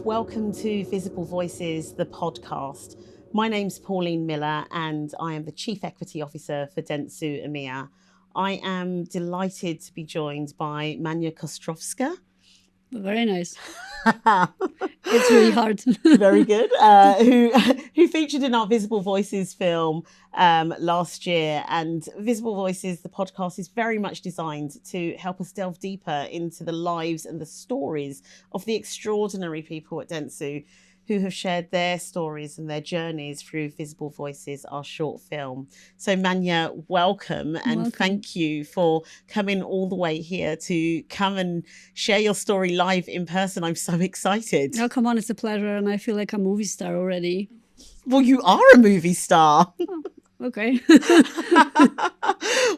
welcome to Visible Voices, the podcast. My name's Pauline Miller and I am the Chief Equity Officer for Dentsu Mania. I am delighted to be joined by Mania Kostrzewska. Very nice. It's really hard. Very good. Who featured in our Visible Voices film last year. And Visible Voices, the podcast, is very much designed to help us delve deeper into the lives and the stories of the extraordinary people at Dentsu who have shared their stories and their journeys through Visible Voices, our short film. So Mania, welcome and thank you for coming all the way here to come and share your story live in person. I'm so excited. Oh, come on, it's a pleasure and I feel like a movie star already. Well, you are a movie star. Oh, okay.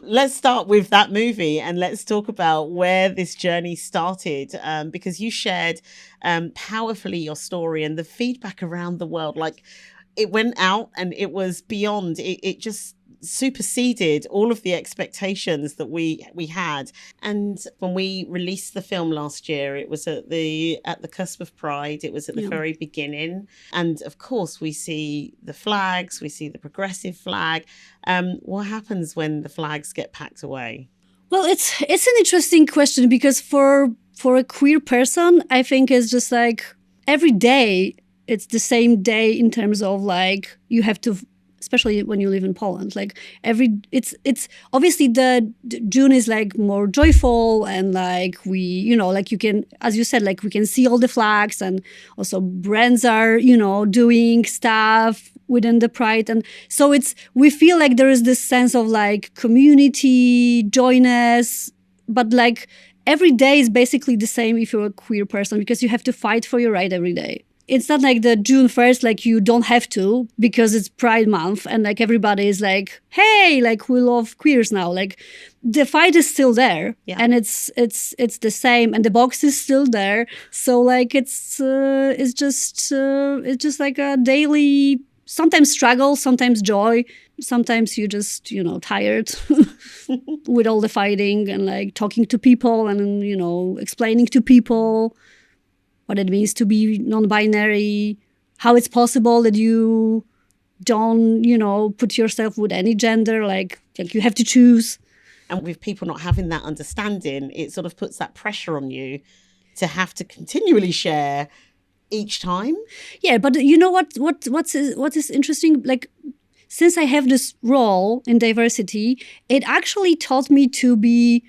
Let's start with that movie and let's talk about where this journey started, because you shared powerfully your story and the feedback around the world. Like, it went out and it was beyond. It just superseded all of the expectations that we had. And when we released the film last year, it was at the cusp of Pride. It was at the very beginning. And of course, we see the flags, we see the progressive flag. What happens when the flags get packed away? Well, it's an interesting question because for a queer person, I think it's just like every day, it's the same day in terms of like you have to, especially when you live in Poland, like it's obviously the June is like more joyful and like we, you know, like you can, as you said, like we can see all the flags and also brands are, you know, doing stuff within the Pride. And so we feel like there is this sense of like community, joyness, but like every day is basically the same if you're a queer person because you have to fight for your right every day. It's not like the June 1st, like you don't have to because it's Pride Month and like everybody is like, hey, like we love queers now. Like the fight is still there and it's the same and the box is still there. So like it's just like a daily, sometimes struggle, sometimes joy. Sometimes you just, you know, tired with all the fighting and like talking to people and, you know, explaining to people what it means to be non-binary, how it's possible that you don't, you know, put yourself with any gender, like you have to choose. And with people not having that understanding, it sort of puts that pressure on you to have to continually share each time. Yeah, but you know what is interesting? Like, since I have this role in diversity, it actually taught me to be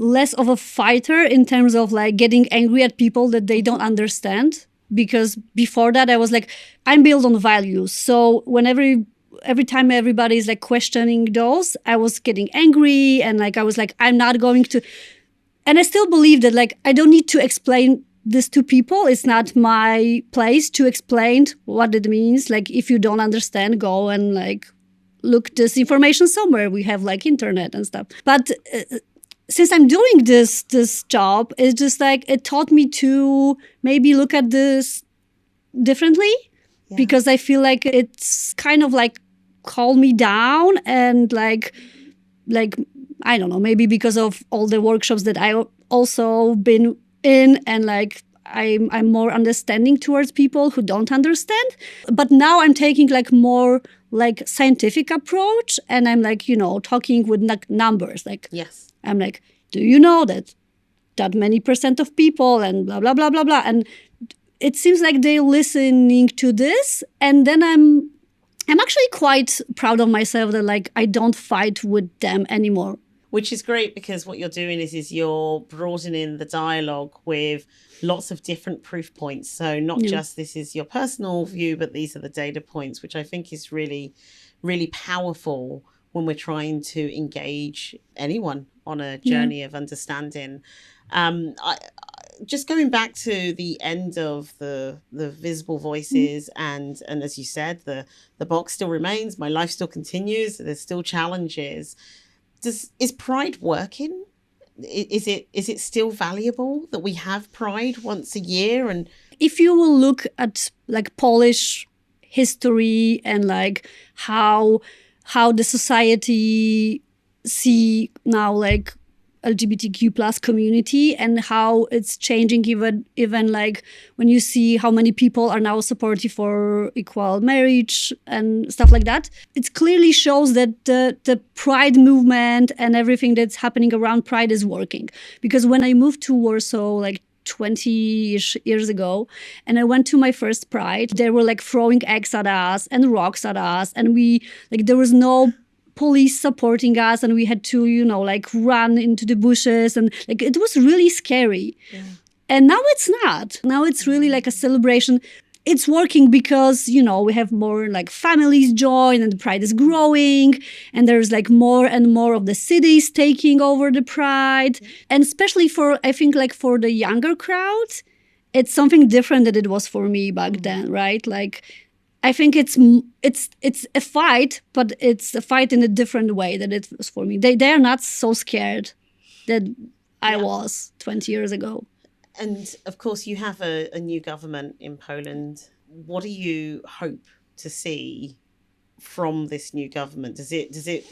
less of a fighter in terms of like getting angry at people that they don't understand. Because before that, I was like, I'm built on values. So whenever every time everybody is like questioning those, I was getting angry and like I was like, I'm not going to. And I still believe that like I don't need to explain this to people. It's not my place to explain what it means. Like if you don't understand, go and like look this information somewhere. We have like internet and stuff. But since I'm doing this job, it's just like it taught me to maybe look at this differently because I feel like it's kind of like calm me down and like I don't know, maybe because of all the workshops that I also been in and like I'm more understanding towards people who don't understand. But now I'm taking like more like scientific approach and I'm like, you know, talking with like numbers. Like, I'm like, do you know that many percent of people and blah, blah, blah, blah, blah. And it seems like they're listening to this. And then I'm actually quite proud of myself that like I don't fight with them anymore. Which is great because what you're doing is you're broadening the dialogue with lots of different proof points. So not just this is your personal view, but these are the data points, which I think is really, really powerful when we're trying to engage anyone on a journey of understanding. Just going back to the end of the Visible Voices and as you said, the box still remains, my life still continues, there's still challenges. Is Pride working? Is it still valuable that we have Pride once a year? And if you will look at like Polish history and like how the society see now like LGBTQ plus community and how it's changing even like when you see how many people are now supportive for equal marriage and stuff like that. It clearly shows that the Pride movement and everything that's happening around Pride is working. Because when I moved to Warsaw, like 20-ish years ago, and I went to my first Pride, they were like throwing eggs at us and rocks at us, and there was no police supporting us, and we had to, like run into the bushes, and like it was really scary. Yeah. And now it's not. Now it's really like a celebration. It's working because, we have more like families join and the Pride is growing, and there's like more and more of the cities taking over the Pride. And especially I think like for the younger crowd, it's something different than it was for me back then, right? Like, I think it's a fight, but it's a fight in a different way than it was for me. They are not so scared that I was 20 years ago. And of course, you have a new government in Poland. What do you hope to see from this new government? Does it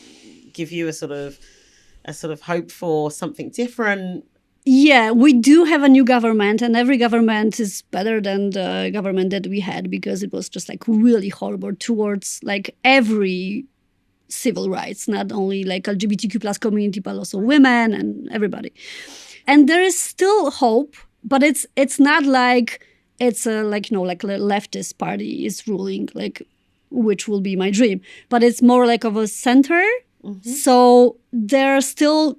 give you a sort of hope for something different? Yeah, we do have a new government, and every government is better than the government that we had, because it was just like really horrible towards like every civil rights, not only like LGBTQ plus community, but also women and everybody. And there is still hope, but it's not like it's like a leftist party is ruling, like, which will be my dream, but it's more like of a center. Mm-hmm. So there are still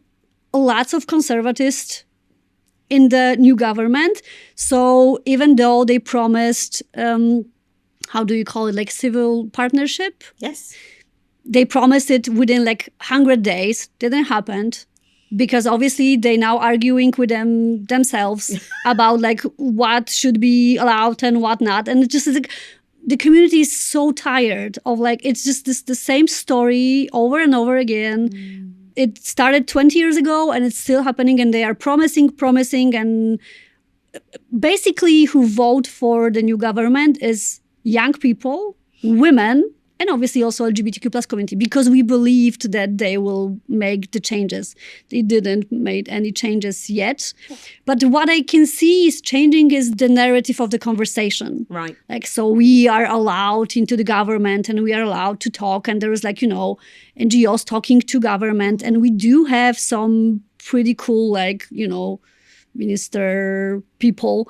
lots of conservatives in the new government. So even though they promised, how do you call it, like civil partnership? Yes. They promised it within like 100 days. Didn't happen, because obviously they now arguing with themselves about like what should be allowed and what not. And it just is like, the community is so tired of like, it's just the same story over and over again. Mm. It started 20 years ago and it's still happening, and they are promising. And basically who vote for the new government is young people, women, and obviously also LGBTQ plus community, because we believed that they will make the changes. They didn't make any changes yet. But what I can see is changing is the narrative of the conversation. Right. Like, so we are allowed into the government and we are allowed to talk. And there is like, NGOs talking to government. And we do have some pretty cool, like, minister people.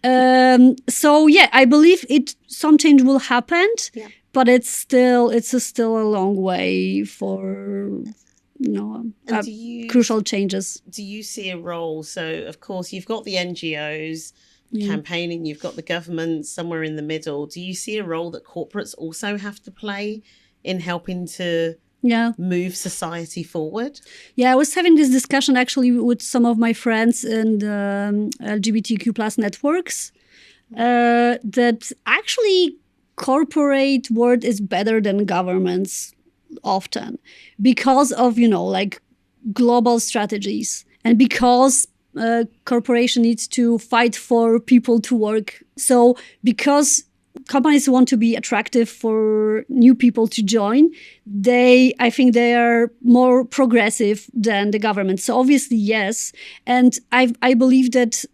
So yeah, I believe some change will happen. Yeah. But it's still a long way for, crucial changes. Do you see a role? So, of course, you've got the NGOs campaigning, you've got the government somewhere in the middle. Do you see a role that corporates also have to play in helping to move society forward? Yeah, I was having this discussion actually with some of my friends in the LGBTQ plus networks, that actually corporate world is better than governments often, because of like global strategies, and because corporation needs to fight for people to work. So because companies want to be attractive for new people to join, I think they are more progressive than the government. So obviously yes, and I believe that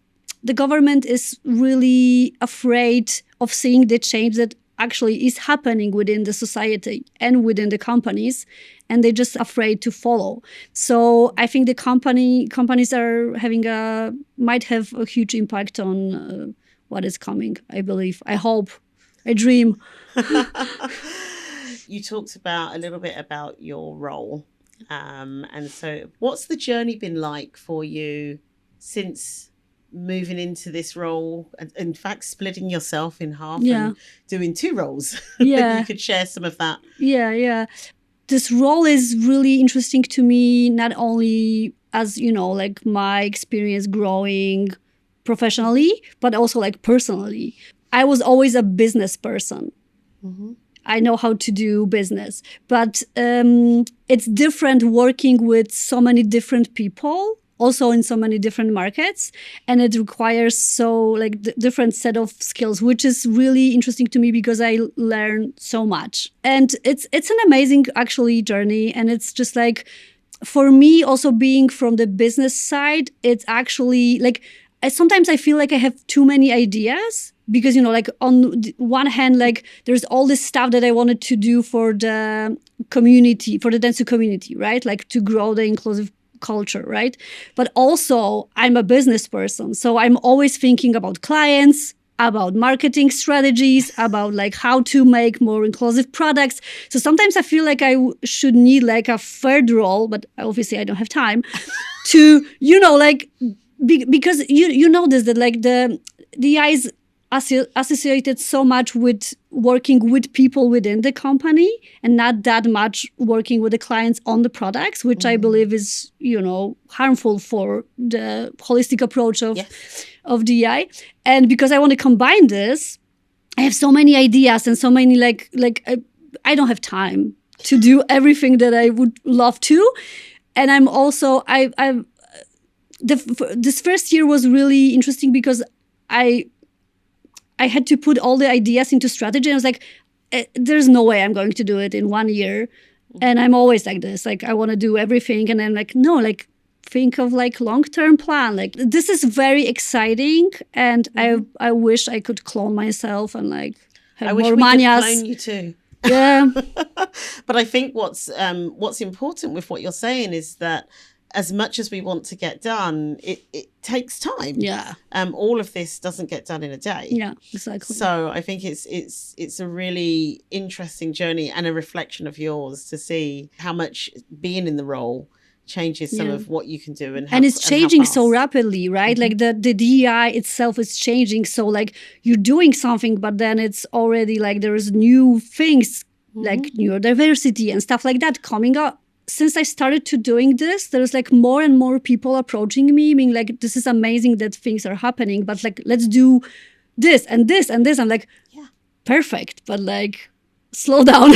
the government is really afraid of seeing the change that actually is happening within the society and within the companies, and they're just afraid to follow. So I think the companies are might have a huge impact on what is coming. I believe, I hope, I dream. You talked a little bit about your role, and so what's the journey been like for you since moving into this role, and in fact splitting yourself in half and doing 2 roles? Yeah. You could share some of that. Yeah. This role is really interesting to me, not only as, like my experience growing professionally, but also like personally. I was always a business person. Mm-hmm. I know how to do business, but it's different working with so many different people, also in so many different markets, and it requires different set of skills, which is really interesting to me because I learn so much. And it's an amazing actually journey, and it's just like for me, also being from the business side, it's actually like sometimes I feel like I have too many ideas because, like on one hand, like there's all this stuff that I wanted to do for the community, for the dentsu community, right? Like to grow the inclusive culture, right? But also I'm a business person. So I'm always thinking about clients, about marketing strategies, about like how to make more inclusive products. So sometimes I feel like I should need like a third role, but obviously I don't have time to, like, because you know this, that like the AI is associated so much with working with people within the company and not that much working with the clients on the products, which I believe is, harmful for the holistic approach of DEI. And because I want to combine this, I have so many ideas and so many I don't have time to do everything that I would love to. And I'm also this first year was really interesting because I had to put all the ideas into strategy. And I was like, there's no way I'm going to do it in 1 year. And I'm always like this, like I want to do everything. And I'm like, no, like think of like long-term plan. Like this is very exciting. And I wish I could clone myself and like have more manias. I wish we could clone you too. Yeah. But I think what's important with what you're saying is that as much as we want to get done, it takes time. Yeah. All of this doesn't get done in a day. Yeah, exactly. So I think it's a really interesting journey and a reflection of yours to see how much being in the role changes some of what you can do and it's changing so rapidly, right? Like the DEI itself is changing. So like you're doing something, but then it's already like there's new things like neurodiversity and stuff like that coming up. Since I started to doing this, there's like more and more people approaching me, being like, this is amazing that things are happening, but like, let's do this and this and this. I'm like, yeah, perfect. But like, slow down.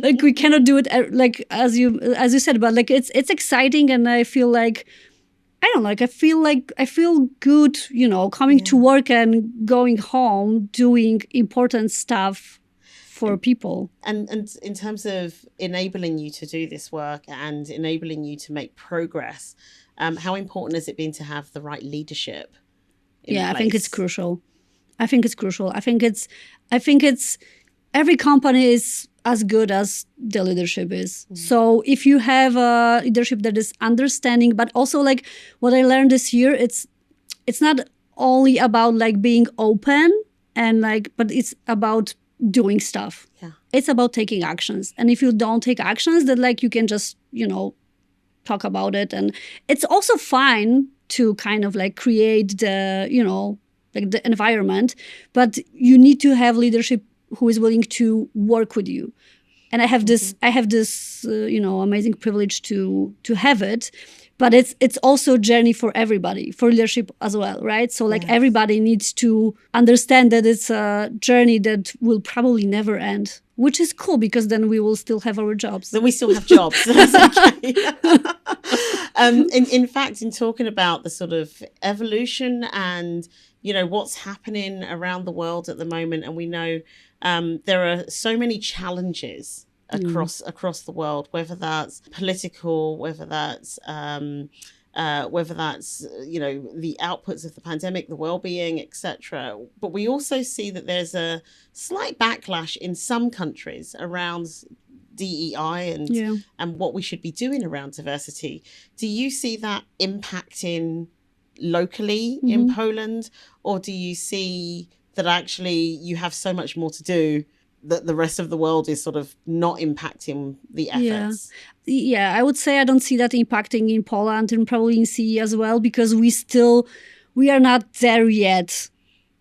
Like we cannot do it like as you said, but like it's exciting. And I feel like, I don't know, like I feel good, coming to work and going home, doing important stuff for people. And in terms of enabling you to do this work and enabling you to make progress, how important has it been to have the right leadership in place? I think it's crucial. I think it's every company is as good as the leadership is. So if you have a leadership that is understanding, but also like what I learned this year, it's not only about like being open and like, but it's about doing stuff. Yeah. It's about taking actions. And if you don't take actions, then like you can just, talk about it. And it's also fine to kind of like create the, like the environment, but you need to have leadership who is willing to work with you. And I have this, amazing privilege to have it. But it's also a journey for everybody, for leadership as well, right? So like everybody needs to understand that it's a journey that will probably never end, which is cool because then we will still have our jobs. Then we still have jobs. That's okay. In fact, in talking about the sort of evolution and, what's happening around the world at the moment, and we know there are so many challenges across the world, whether that's political, whether that's the outputs of the pandemic, the well-being, etc. But we also see that there's a slight backlash in some countries around DEI and what we should be doing around diversity. Do you see that impacting locally in Poland, or do you see that actually you have so much more to do that the rest of the world is sort of not impacting the efforts? Yeah, I would say I don't see that impacting in Poland and probably in CE as well, because we are not there yet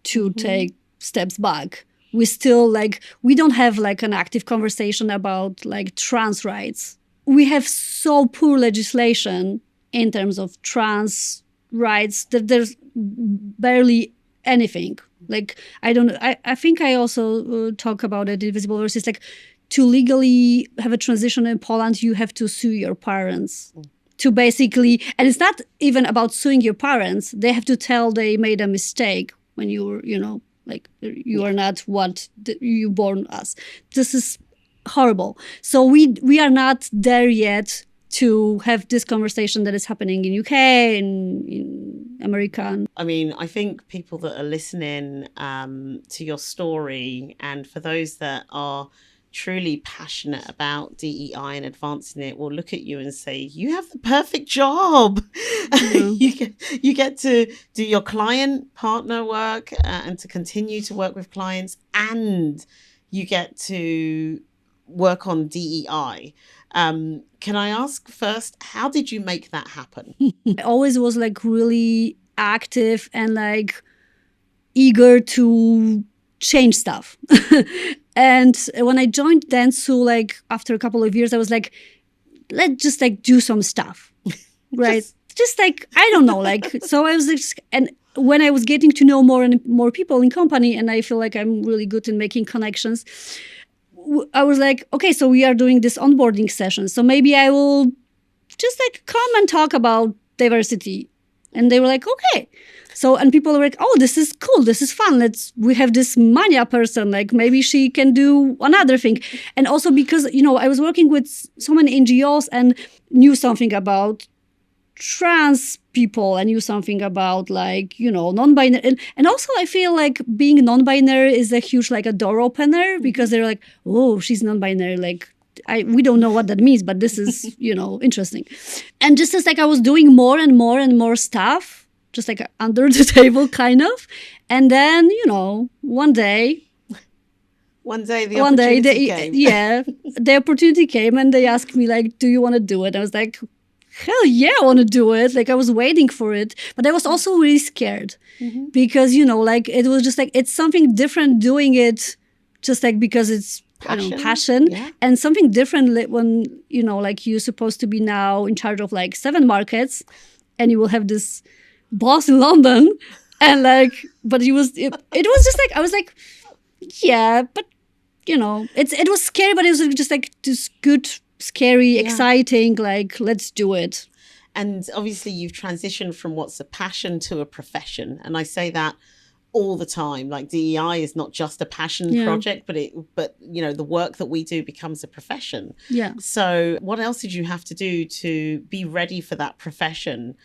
to take steps back. We still we don't have like an active conversation about like trans rights. We have so poor legislation in terms of trans rights that there's barely anything. Like, I think I also talk about it in Visible Voices, like to legally have a transition in Poland, you have to sue your parents to basically, and it's not even about suing your parents. They have to tell they made a mistake when you were, you are not what you born as. This is horrible. So we are not there yet to have this conversation that is happening in UK and in America. I mean, I think people that are listening to your story, and for those that are truly passionate about DEI and advancing it, will look at you and say, you have the perfect job. Yeah. you get to do your client partner work and to continue to work with clients, and you get to work on DEI. Can I ask first, how did you make that happen? I always was like really active and like eager to change stuff. And when I joined dentsu, like after a couple of years, I was like, let's just like do some stuff, right? just like, I don't know, like, so I was just, and when I was getting to know more and more people in company, and I feel like I'm really good in making connections, I was like, okay, so we are doing this onboarding session. So maybe I will just like come and talk about diversity. And they were like, okay. So, and people were like, oh, this is cool. This is fun. We have this Mania person, like maybe she can do another thing. And also because, I was working with so many NGOs and knew something about trans people. I knew something about like, non-binary. And also I feel like being non-binary is a huge, like a door opener, because they're like, oh, she's non-binary. Like, we don't know what that means, but this is, interesting. And just as like I was doing more and more and more stuff, just like under the table kind of. And then, one day the opportunity came. Yeah, the opportunity came and they asked me like, do you want to do it? I was like, hell yeah, I want to do it. Like I was waiting for it, but I was also really scared because, like it was just like, it's something different doing it just like because it's passion. Yeah. And something different when, like you're supposed to be now in charge of like 7 markets and you will have this boss in London and like, but it was just like, I was like, yeah, but it was scary, but it was just like this good, scary, exciting, like, let's do it. And obviously you've transitioned from what's a passion to a profession. And I say that all the time, like DEI is not just a passion project, but the work that we do becomes a profession. Yeah. So what else did you have to do to be ready for that profession?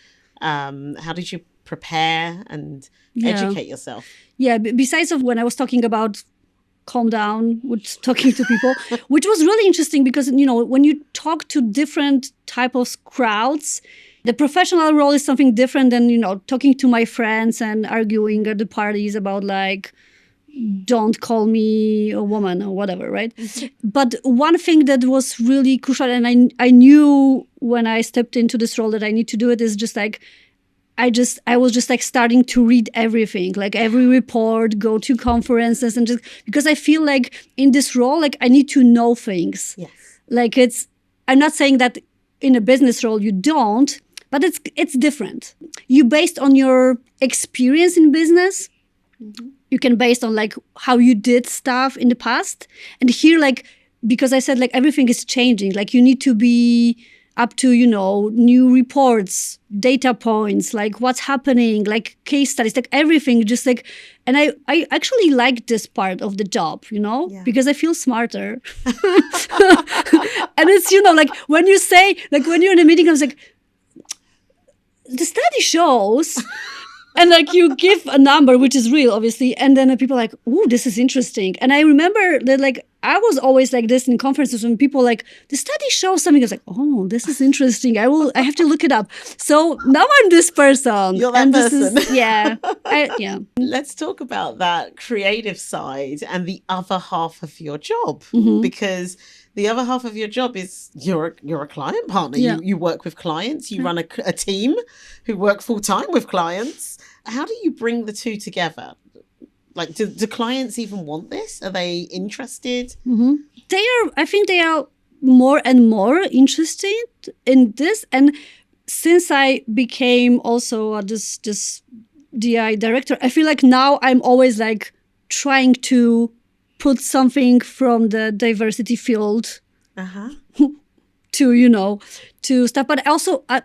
How did you prepare and educate yourself? Yeah. Besides of when I was talking about calm down with talking to people, which was really interesting because, when you talk to different type of crowds, the professional role is something different than, talking to my friends and arguing at the parties about like, don't call me a woman or whatever, right? Mm-hmm. But one thing that was really crucial, and I knew when I stepped into this role that I need to do it, is just like, I was just like starting to read everything, like every report, go to conferences, and just because I feel like in this role, like I need to know things. Yes. Like I'm not saying that in a business role you don't, but it's different. You based on your experience in business, you can based on like how you did stuff in the past. And here, like, because I said like everything is changing, like you need to be up to, new reports, data points, like what's happening, like case studies, like everything, just like, and I actually like this part of the job, because I feel smarter. And it's, like when you say, like when you're in a meeting, I was like, the study shows, and like you give a number, which is real, obviously. And then people are like, oh, this is interesting. And I remember that like, I was always like this in conferences when people like, the study shows something. I was like, oh, this is interesting. I have to look it up. So now I'm this person. You're that person. Yeah. Let's talk about that creative side and the other half of your job, because the other half of your job is you're a client partner. Yeah. You work with clients. You run a team who work full time with clients. How do you bring the two together? Like, do clients even want this? Are they interested? Mm-hmm. I think they are more and more interested in this. And since I became also this DEI director, I feel like now I'm always like trying to put something from the diversity field to stuff. But also I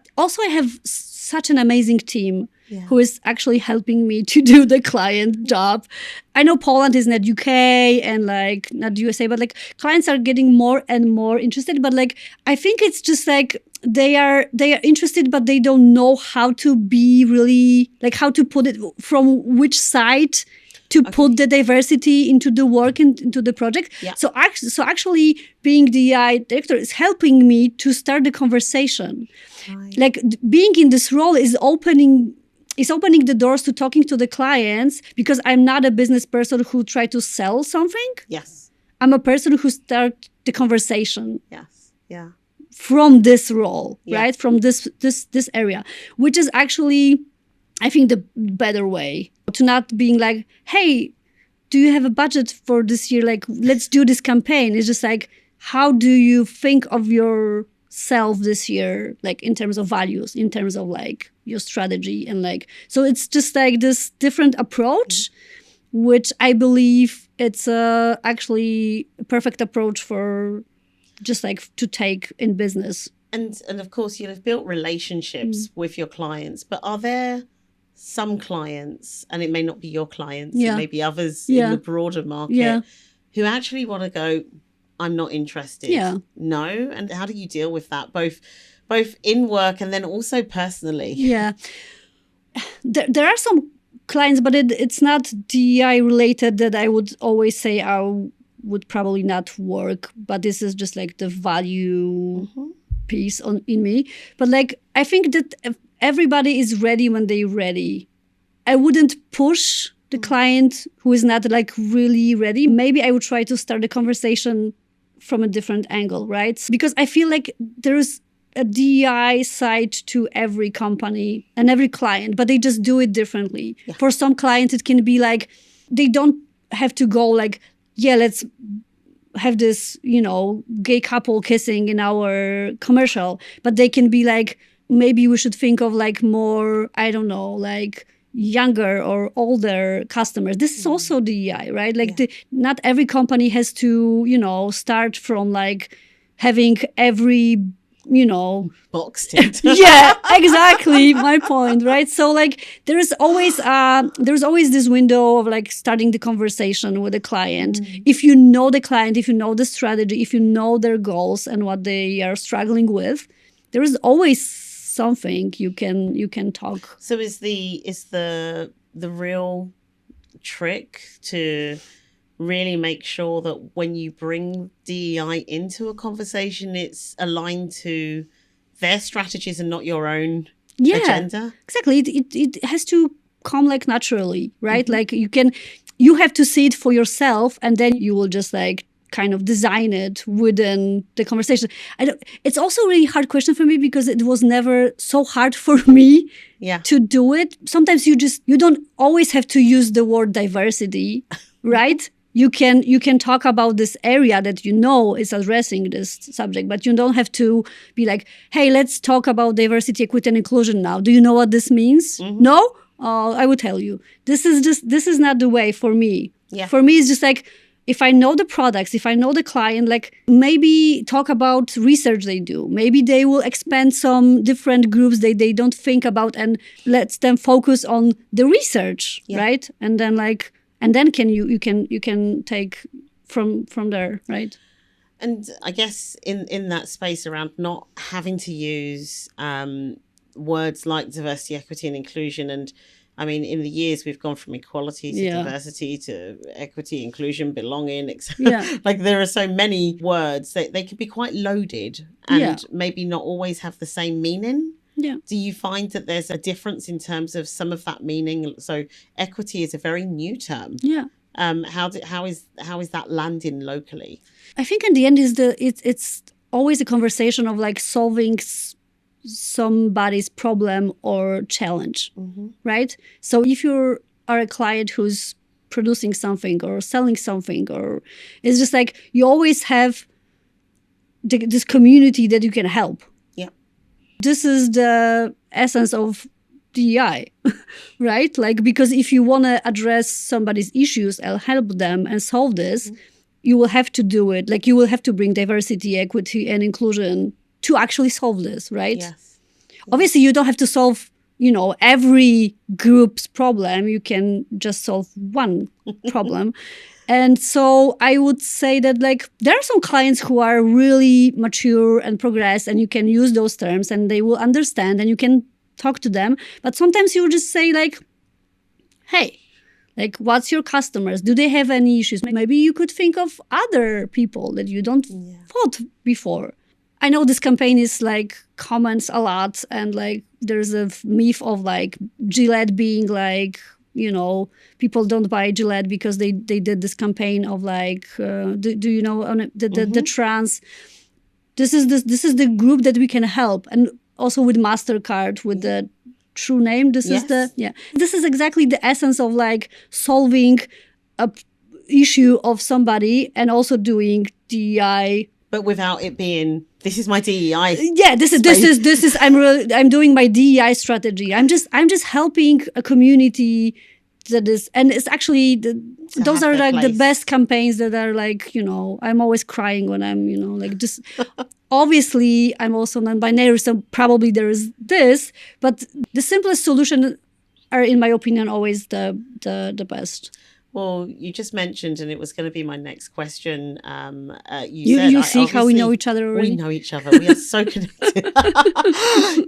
have such an amazing team who is actually helping me to do the client job. I know Poland is not UK and like not USA, but like clients are getting more and more interested. But like I think it's just like they are interested, but they don't know how to be really, like, how to put it, from which side to put the diversity into the work and into the project. Yeah. So actually being the DEI director is helping me to start the conversation. Right. Like being in this role is opening the doors to talking to the clients, because I'm not a business person who try to sell something. Yes. I'm a person who start the conversation. Yes. Yeah. From this role, Yeah. right? From this area, which is actually, I think, the better way to not being like, hey, do you have a budget for this year? Like, let's do this campaign. It's just like, how do you think of yourself this year? Like in terms of values, in terms of like your strategy, and like, so it's just like this different approach, which I believe it's actually a perfect approach for just like to take in business. And of course, you'll have built relationships with your clients, but are there some clients, and it may not be your clients, it may be others in the broader market, who actually want to go, I'm not interested. No. And how do you deal with that, both in work and then also personally? Yeah. There are some clients, but it's not DEI related, that I would always say I would probably not work, but this is just like the value piece in me. But like, I think that everybody is ready when they're ready. I wouldn't push the client who is not like really ready. Maybe I would try to start the conversation from a different angle, right? Because I feel like there's a DEI side to every company and every client, but they just do it differently. Yeah. For some clients, it can be like, they don't have to go like, yeah, let's have this, gay couple kissing in our commercial. But they can be like, maybe we should think of like more, I don't know, like younger or older customers. This is also DEI, right? Like not every company has to, start from like having every, box ticked. Yeah, exactly. My point, right? So like there's always this window of like starting the conversation with the client. If you know the client, if you know the strategy, if you know their goals and what they are struggling with, there is always something you can talk. So is the real trick to really make sure that when you bring DEI into a conversation, it's aligned to their strategies and not your own agenda? Exactly. It has to come like naturally, right? Like you have to see it for yourself, and then you will just like kind of design it within the conversation. It's also a really hard question for me, because it was never so hard for me to do it. Sometimes you don't always have to use the word diversity, right? You can talk about this area that is addressing this subject, but you don't have to be like, hey, let's talk about diversity, equity, and inclusion now. Do you know what this means? No? I will tell you. This is not the way for me. Yeah. For me, it's just like, if I know the products, if I know the client, like maybe talk about research they do. Maybe they will expand some different groups they don't think about, and let them focus on the research, right? And then you can take from there, right? And I guess in that space around not having to use words like diversity, equity, and inclusion, and I mean, in the years we've gone from equality to diversity to equity, inclusion, belonging, etc. Like there are so many words that they can be quite loaded and maybe not always have the same meaning. Yeah. Do you find that there's a difference in terms of some of that meaning? So equity is a very new term. Yeah. How is that landing locally? I think in the end it's always a conversation of like solving somebody's problem or challenge, right? So if you are a client who's producing something or selling something, or it's just like you always have this community that you can help. Yeah. This is the essence of DEI, right? Like, because if you want to address somebody's issues and help them and solve this, you will have to do it. Like, you will have to bring diversity, equity, and inclusion to actually solve this, right? Yes. Obviously, you don't have to solve every group's problem, you can just solve one problem. And so I would say that like there are some clients who are really mature and progressed, and you can use those terms and they will understand and you can talk to them. But sometimes you just say like, hey, like, what's your customers? Do they have any issues? Maybe you could think of other people that you don't thought before. I know this campaign is like comments a lot, and like there's a myth of like Gillette being like, people don't buy Gillette because they did this campaign of like, do you know the trans? This is the group that we can help, and also with MasterCard with the true name. This is exactly the essence of like solving a issue of somebody and also doing DEI. But without it being, this is my DEI. Yeah, this is I'm doing my DEI strategy. I'm just helping a community that is, and it's actually those are like the best campaigns that are like, I'm always crying when I'm, like just obviously I'm also non-binary, so probably there is this, but the simplest solution are, in my opinion, always the best. Well, you just mentioned, and it was going to be my next question. You see how we know each other already? We know each other. We are so connected.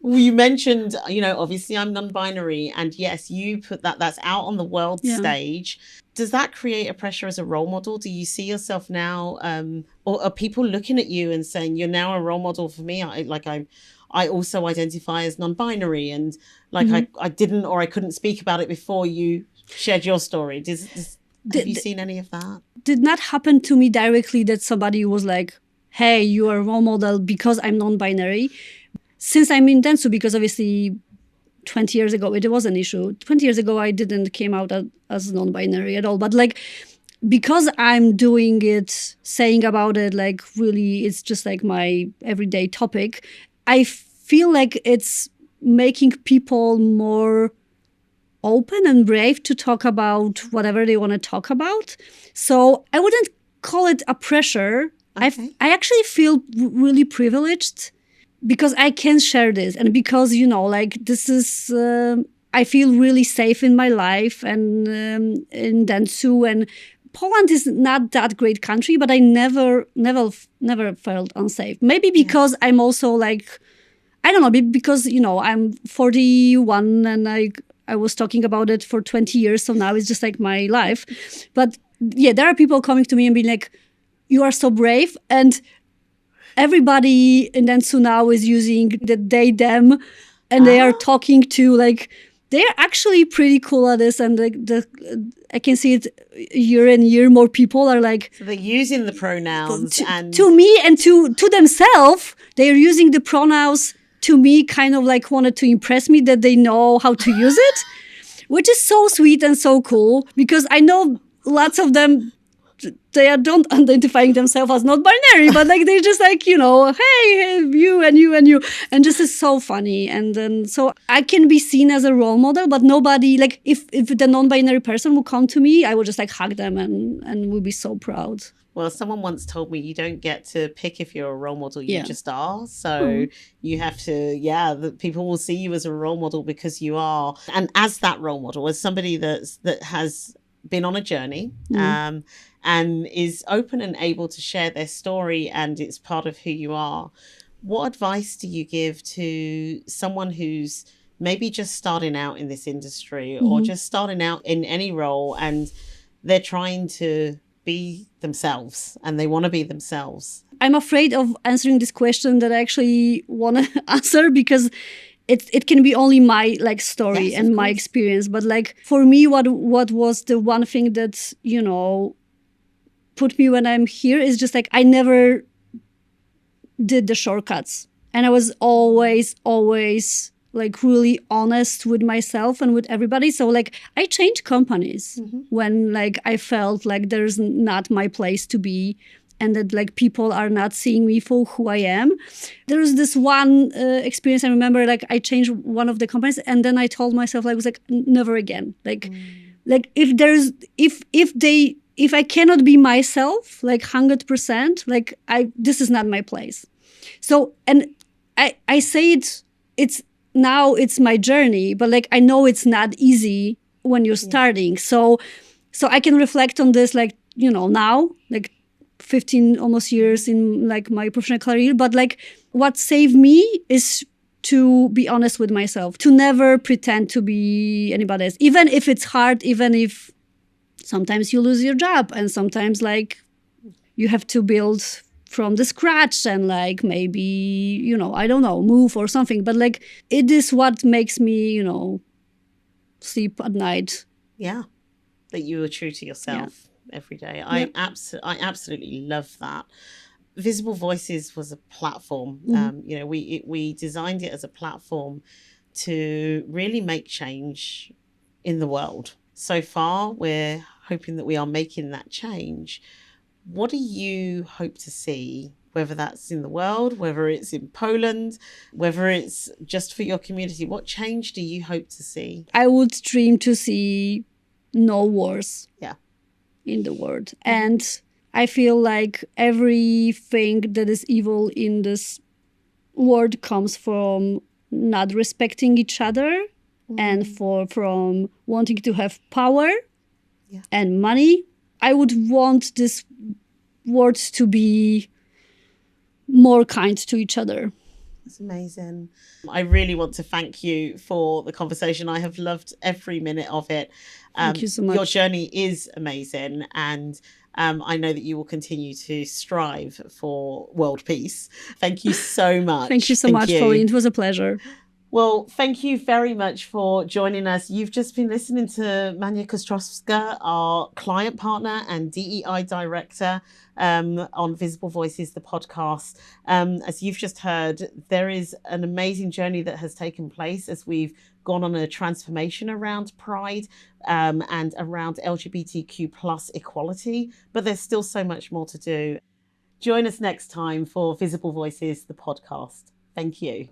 You mentioned, obviously I'm non-binary, and yes, you put that's out on the world stage. Does that create a pressure as a role model? Do you see yourself now, or are people looking at you and saying, you're now a role model for me? I also identify as non-binary, and like I didn't, or I couldn't speak about it before you shared your story. Have you seen any of that? Did not happen to me directly that somebody was like, hey, you are a role model because I'm non-binary. Since I'm in dentsu, because obviously 20 years ago it was an issue. 20 years ago I didn't came out as non-binary at all. But like, because I'm doing it, saying about it, like really it's just like my everyday topic, I feel like it's making people more open and brave to talk about whatever they want to talk about. So I wouldn't call it a pressure. Okay. I actually feel really privileged because I can share this, and because, like this is, I feel really safe in my life and in dentsu, and Poland is not that great country, but I never felt unsafe. Maybe because I'm also like, I don't know, because, I'm 41 and I was talking about it for 20 years. So now it's just like my life. But yeah, there are people coming to me and being like, you are so brave. And everybody in dentsu now is using the they, them, and they are talking to like, they're actually pretty cool at this. And like I can see it year and year, more people are like. So they're using the pronouns to me and to themselves. They're using the pronouns to me, kind of like wanted to impress me that they know how to use it, which is so sweet and so cool, because I know lots of them, they don't identifying themselves as not binary, but like they're just like, hey, you and you and you. And this is so funny. And then so I can be seen as a role model, but nobody, like if the non-binary person will come to me, I will just like hug them and will be so proud. Well, someone once told me you don't get to pick if you're a role model, you just are. So you have to, the people will see you as a role model because you are. And as that role model, as somebody that has been on a journey and is open and able to share their story, and it's part of who you are, what advice do you give to someone who's maybe just starting out in this industry or just starting out in any role, and they're trying to be themselves and they want to be themselves? I'm afraid of answering this question that I actually want to answer, because it can be only my like story and my experience. But like for me, what was the one thing that, put me when I'm here is just like, I never did the shortcuts. And I was always like really honest with myself and with everybody. So like I changed companies when like I felt like there's not my place to be, and that like people are not seeing me for who I am. There was this one experience I remember, like I changed one of the companies, and then I told myself, like, I was like, never again. Like if I cannot be myself, like 100%, like this is not my place. So, and I say it's now it's my journey, but like I know it's not easy when you're starting. So I can reflect on this, like, now, like 15 almost years in like my professional career. But like what saved me is to be honest with myself, to never pretend to be anybody else, even if it's hard, even if sometimes you lose your job and sometimes like you have to build from the scratch and like maybe, I don't know, move or something. But like it is what makes me, sleep at night. Yeah. That you were true to yourself every day. I absolutely love that. Visible Voices was a platform. We designed it as a platform to really make change in the world. So far, we're hoping that we are making that change. What do you hope to see, whether that's in the world, whether it's in Poland, whether it's just for your community? What change do you hope to see? I would dream to see no wars in the world. And I feel like everything that is evil in this world comes from not respecting each other and from wanting to have power and money. I would want this world to be more kind to each other. That's amazing. I really want to thank you for the conversation. I have loved every minute of it. Thank you so much. Your journey is amazing, and I know that you will continue to strive for world peace. Thank you so much. Thank you so much, Pauline. It was a pleasure. Well, thank you very much for joining us. You've just been listening to Mania Kostrzewska, our client partner and DEI director on Visible Voices, the podcast. As you've just heard, there is an amazing journey that has taken place as we've gone on a transformation around pride and around LGBTQ plus equality, but there's still so much more to do. Join us next time for Visible Voices, the podcast. Thank you.